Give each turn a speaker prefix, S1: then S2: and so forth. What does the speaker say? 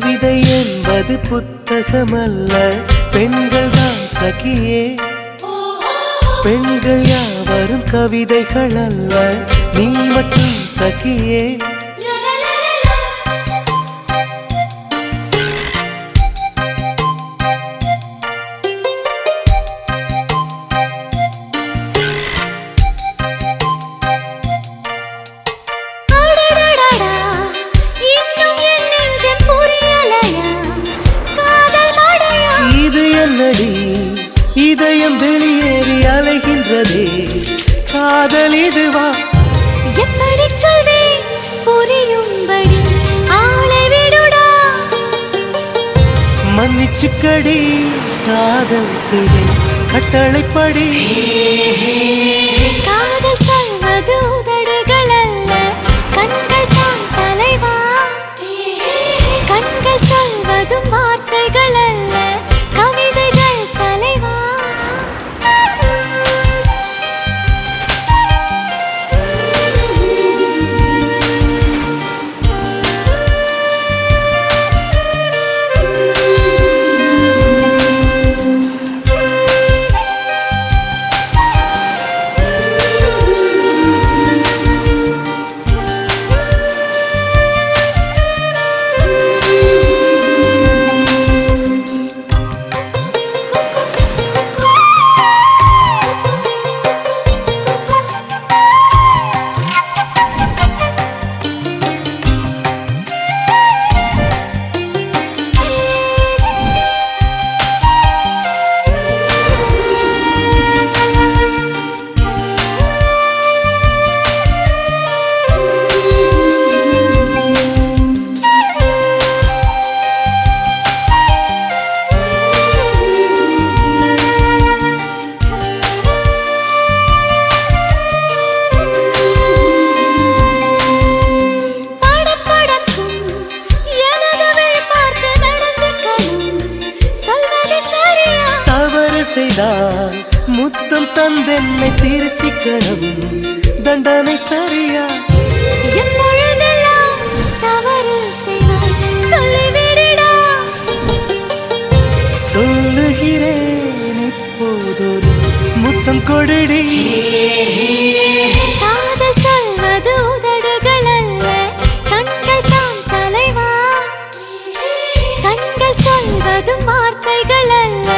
S1: கவிதை என்பது புத்தகமல்ல, பெண்கள் தான் சகியே. பெண்கள் யாவரும் கவிதைகள் அல்ல, நீ மட்டும் சகியே. இது என்னடி இதயம் வெளியேறி அலைகின்றதே, காதல் இதுவா?
S2: எப்படி சொல்வேன் புரியும்படி, ஆளை விடுடா.
S1: மன்னிச்சுக்கடி காதல் சிலை கட்டளைப்படி.
S2: காதல் சொல்வது உதடுகள் அல்ல, கண்கள் தான் தலைவா. கண்கள் சொல்வதும் வார்த்தைகள் அல்ல, கவிதைகள் தலைவா.
S1: செய்தால் முத்தம் தந்தென்னை திருத்திக்கணும், தண்டனை சரியா?
S2: எப்பொழுதெல்லாம் தவறு செய்வாய் சொல்லிவிடடா.
S1: சொல்லுகிறேன் இப்போதொரு முத்தம் கொடடி.
S2: காதல் சொல்வது உதடுகள் அல்ல, கண்கள் தான் தலைவா. கண்கள் சொல்வதும் வார்த்தைகள் அல்ல,